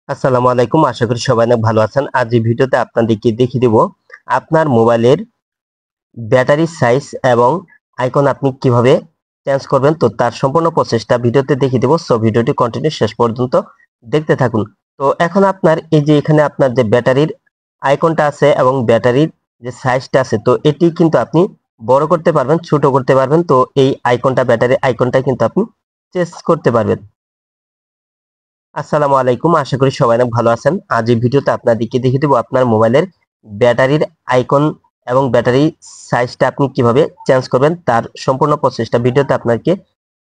আসসালামু আলাইকুম। আশা করি সবাই অনেক ভালো আছেন। আজ এই ভিডিওতে আপনাদেরকে দেখিয়ে দেব আপনার মোবাইলের ব্যাটারি সাইজ এবং আইকন আপনি কিভাবে চেঞ্জ করবেন। তো তার সম্পূর্ণ প্রসেসটা ভিডিওতে দেখিয়ে দেব। সো ভিডিওটি কন্টিনিউ শেষ পর্যন্ত দেখতে থাকুন। তো এখন আপনার এই যে এখানে আপনার যে ব্যাটারির আইকনটা আছে এবং ব্যাটারির যে সাইজটা আছে, তো এটি কিন্তু আপনি বড় করতে পারবেন, ছোট করতে পারবেন। তো এই আইকনটা ব্যাটারি আইকনটা কিন্তু আপনি চেঞ্জ করতে পারবেন। আসসালামু আলাইকুম। আশা করি সবাই অনেক ভালো আছেন। আজ এই ভিডিওতে আপনাদেরকে দেখিয়ে দেবো আপনার মোবাইলের ব্যাটারির আইকন এবং ব্যাটারি সাইজটা আপনি কিভাবে চেঞ্জ করবেন তার সম্পূর্ণ প্রসেসটা ভিডিওতে আপনাকে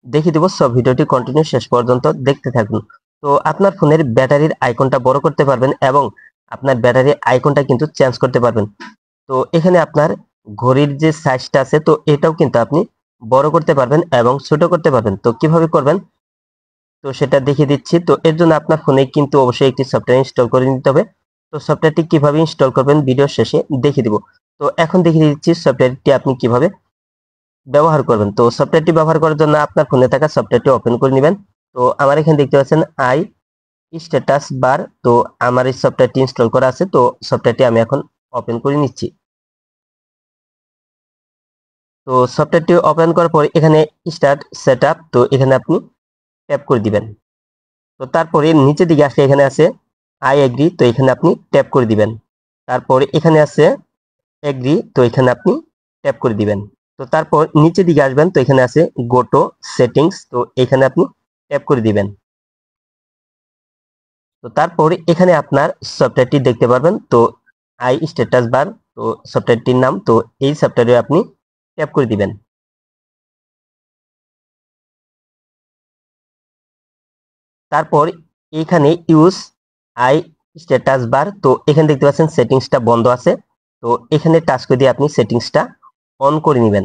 দেখিয়ে দেবো। সব ভিডিওটি কন্টিনিউ শেষ পর্যন্ত দেখতে থাকুন। তো আপনার ফোনের ব্যাটারির আইকনটা বড় করতে পারবেন এবং আপনার ব্যাটারির আইকনটা কিন্তু চেঞ্জ করতে পারবেন। তো এখানে আপনার ঘড়ির যে সাইজটা আছে, তো এটাও কিন্তু আপনি বড় করতে পারবেন এবং ছোট করতে পারবেন। তো কিভাবে করবেন তো সেটা দেখিয়ে দিচ্ছি। তো এর জন্য আপনার ফোনে কিন্তু অবশ্যই একটি সফটওয়্যার ইনস্টল করে নিতে হবে। তো সফটওয়্যারটি কিভাবে ইনস্টল করবেন ভিডিও শেষে দেখিয়ে দিব। তো এখন দেখিয়ে দিচ্ছি সফটওয়্যারটি আপনি কিভাবে ব্যবহার করবেন। তো সফটওয়্যারটি ব্যবহার করার জন্য আপনার ফোনে থাকা সফটওয়্যারটি ওপেন করে নেবেন। তো আমার এখানে দেখতে পাচ্ছেন আই স্ট্যাটাস বার। তো আমার এই সফটওয়্যারটি ইনস্টল করা আছে। তো সফটওয়্যারটি আমি এখন ওপেন করে নিচ্ছি। তো সফটওয়্যারটি ওপেন করার পর এখানে স্টার্ট সেটআপ, তো এখানে আপনি ট্যাপ করে দিবেন। তো তারপরে নিচের দিকে আসলে এখানে আছে আই এগ্রি, তো এখানে আপনি ট্যাপ করে দিবেন। তারপরে এখানে আছে এগ্রি, তো এখানে আপনি ট্যাপ করে দিবেন। তো তারপর নিচের দিকে আসবেন, তো এখানে আছে গো টু সেটিংস, তো এখানে আপনি ট্যাপ করে দিবেন। তো তারপরে এখানে আপনার সফটওয়্যারটি দেখতে পারবেন। তো আই স্ট্যাটাস বার, তো সফটওয়্যারটির নাম, তো এই সফটওয়্যারে আপনি ট্যাপ করে দিবেন। তারপর এখানে ইউজ আই স্ট্যাটাস বার, তো এখানে দেখতে পাচ্ছেন সেটিংসটা বন্ধ আছে। তো এখানে টাচ করে দিয়ে আপনি সেটিংসটা অন করে নেবেন।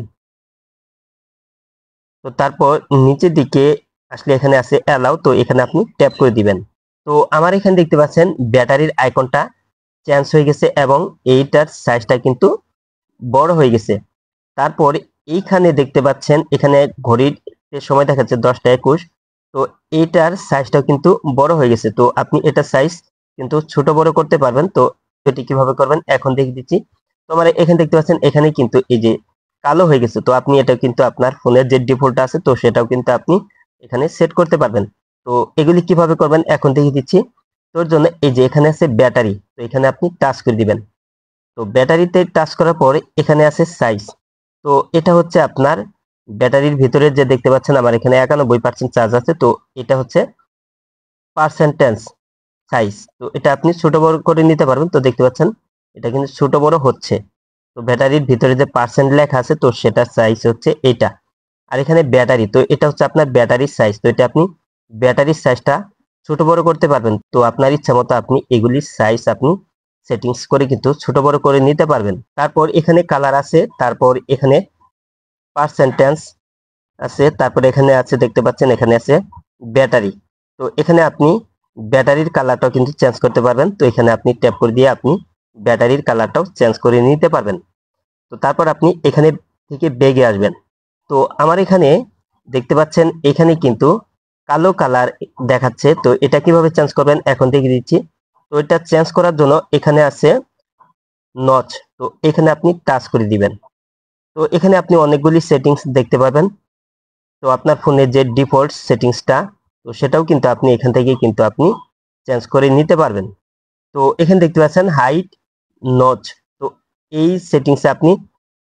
তো তারপর নিচের দিকে আসলে এখানে আছে অ্যালাউ, তো এখানে আপনি ট্যাপ করে দিবেন। তো আমার এখানে দেখতে পাচ্ছেন ব্যাটারির আইকনটা চেঞ্জ হয়ে গেছে এবং এইটার সাইজটা কিন্তু বড় হয়ে গেছে। তারপর এইখানে দেখতে পাচ্ছেন এখানে ঘড়ির সময় দেখাচ্ছে 10টা 21। তো এইটার সাইজটাও কিন্তু বড় হয়ে গেছে। তো আপনি এটার সাইজ কিন্তু ছোট বড় করতে পারবেন। তো এটি কিভাবে করবেন এখন দেখিয়ে দিচ্ছি। তো আমার এখানে দেখতে পাচ্ছেন এখানে কিন্তু এই যে কালো হয়ে গেছে। তো আপনি এটা কিন্তু আপনার ফোনের যে ডিফল্ট আছে, তো সেটাও কিন্তু আপনি এখানে সেট করতে পারবেন। তো এগুলি কিভাবে করবেন এখন দেখিয়ে দিচ্ছি। তোর জন্য এই যে এখানে আছে ব্যাটারি, তো এখানে আপনি টাচ করে দিবেন। তো ব্যাটারিতে টাচ করার পরে এখানে আছে সাইজ। তো এটা হচ্ছে আপনার ব্যাটারির ভিতরে যে দেখতে পাচ্ছেন আমার এখানে 91% চার্জ আছে। তো এটা হচ্ছে পার্সেন্টেজ সাইজ। তো এটা আপনি ছোট বড় করে নিতে পারবেন। তো দেখতে পাচ্ছেন এটা কিন্তু ছোট বড় হচ্ছে। তো ব্যাটারির ভিতরে যে পার্সেন্ট লেখা আছে, তো সেটার সাইজ হচ্ছে এটা। আর এখানে ব্যাটারি, তো এটা হচ্ছে আপনার ব্যাটারির সাইজ। তো এটা আপনি ব্যাটারির সাইজটা ছোট বড় করতে পারবেন। তো আপনার ইচ্ছা মতো আপনি এগুলির সাইজ আপনি সেটিংস করে কিন্তু ছোট বড় করে নিতে পারবেন। তারপর এখানে কালার আছে, তারপর এখানে পার্সেন্টেজ আছে, তারপর এখানে আছে দেখতে পাচ্ছেন এখানে আছে ব্যাটারি। তো এখানে আপনি ব্যাটারির কালারটাও কিন্তু চেঞ্জ করতে পারবেন। তো এখানে আপনি ট্যাপ করে দিয়ে আপনি ব্যাটারির কালারটাও চেঞ্জ করে নিতে পারবেন। তো তারপর আপনি এখানে থেকে বেগে আসবেন। তো আমার এখানে দেখতে পাচ্ছেন এখানে কিন্তু কালো কালার দেখাচ্ছে। তো এটা কিভাবে চেঞ্জ করবেন এখন দেখিয়ে দিচ্ছি। তো এটা চেঞ্জ করার জন্য এখানে আছে নচ, তো এখানে আপনি টাচ করে দিবেন। তো এখানে আপনি অনেকগুলি সেটিংস দেখতে পাবেন। তো আপনার ফোনের যে ডিফল্ট সেটিংসটা, তো সেটাও কিন্তু আপনি এখান থেকে কিন্তু আপনি চেঞ্জ করে নিতে পারবেন। তো এখানে দেখতে পাচ্ছেন হাইট নচ, তো এই সেটিংসে আপনি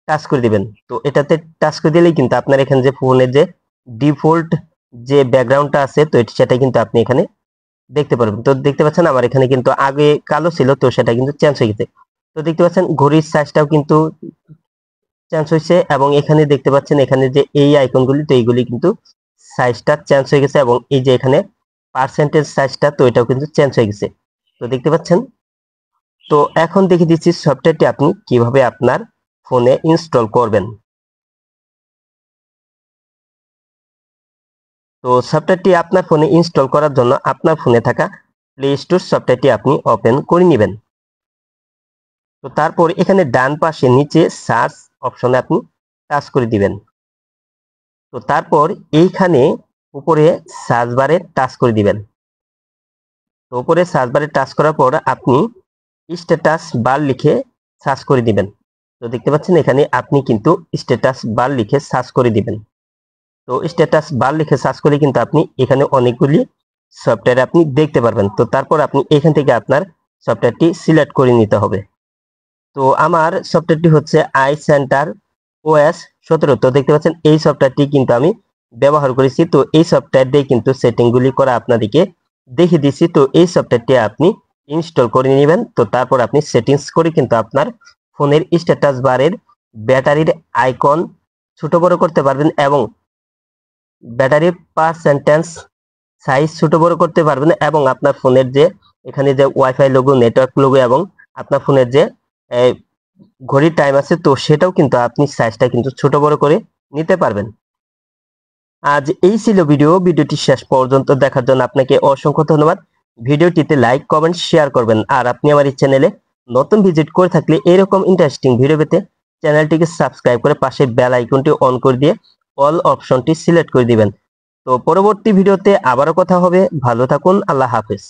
টাচ করে দিবেন। তো এটাতে টাচ করে দিলেই কিন্তু আপনার এখানে যে ফোনের যে ডিফল্ট যে ব্যাকগ্রাউন্ডটা আছে, তো সেটা কিন্তু আপনি এখানে দেখতে পারবেন। তো দেখতে পাচ্ছেন আমার এখানে কিন্তু আগে কালো ছিল, তো সেটা কিন্তু চেঞ্জ হয়ে গেছে। তো দেখতে পাচ্ছেন ঘড়ির সাইজটাও কিন্তু চেঞ্জ হয়েছে এবং এখানে দেখতে পাচ্ছেন এখানে যে এই আইকনগুলি, তো এইগুলি কিন্তু সাইজটা চেঞ্জ হয়ে গেছে এবং এই যে এখানে পার্সেন্টেজ সাইজটা, তো এটাও কিন্তু চেঞ্জ হয়ে গেছে। তো দেখতে পাচ্ছেন। তো এখন দেখে দিচ্ছি সফটওয়্যারটি আপনি কিভাবে আপনার ফোনে ইনস্টল করবেন। তো সফটওয়্যারটি আপনার ফোনে ইনস্টল করার জন্য আপনার ফোনে থাকা প্লে স্টোর সফটওয়্যারটি আপনি ওপেন করে নেবেন। তো তারপর এখানে ডান পাশে নিচে সার্চ অপশনে আপনি টাচ করে দিবেন। তো তারপর এইখানে উপরে সার্চ বারে টাচ করে দিবেন। তো উপরে সার্চ বারে টাচ করার পর আপনি স্ট্যাটাস বার লিখে সার্চ করে দিবেন। তো দেখতে পাচ্ছেন এখানে আপনি কিন্তু স্ট্যাটাস বার লিখে সার্চ করে দিবেন। তো স্ট্যাটাস বার লিখে সার্চ করে কিন্তু আপনি এখানে অনেকগুলি সফটওয়্যার আপনি দেখতে পারবেন। তো তারপর আপনি এখান থেকে আপনার সফটওয়্যারটি সিলেক্ট করে নিতে হবে। তো আমার সফটওয়্যারটি হচ্ছে আই সেন্টার ওএস 17। তো দেখতে পাচ্ছেন এই সফটওয়্যারটি কিন্তু আমি ব্যবহার করেছি। তো এই সফটওয়্যার দিয়ে কিন্তু সেটিংগুলি করা আপনাদেরকে দেখিয়ে দিচ্ছি। তো এই সফটওয়্যারটি আপনি ইনস্টল করে নেবেন। তো তারপর আপনি সেটিংস করে কিন্তু আপনার ফোনের স্ট্যাটাস বারের ব্যাটারির আইকন ছোট বড় করতে পারবেন এবং ব্যাটারির পার্সেন্টেজ সাইজ ছোট বড় করতে পারবেন এবং আপনার ফোনের যে এখানে যে ওয়াইফাই লোগো, নেটওয়ার্ক লোগো এবং আপনার ফোনের যে ঘড়ির টাইম আছে তো সেটাও কিন্তু আপনি সাইজটা কিন্তু ছোট বড় করে নিতে পারবেন। আজ এই ছিল ভিডিওটি শেষ পর্যন্ত দেখার জন্য আপনাকে অসংখ্য ধন্যবাদ। ভিডিওটিতে লাইক, কমেন্ট, শেয়ার করবেন। আর আপনি আমার এই চ্যানেলে নতুন ভিজিট করে থাকলে এরকম ইন্টারেস্টিং ভিডিও পেতে চ্যানেলটিকে সাবস্ক্রাইব করে পাশে বেল আইকনটি অন করে দিয়ে অল অপশনটি সিলেক্ট করে দিবেন। তো পরবর্তী ভিডিওতে আবারও কথা হবে। ভালো থাকুন। আল্লাহ হাফেজ।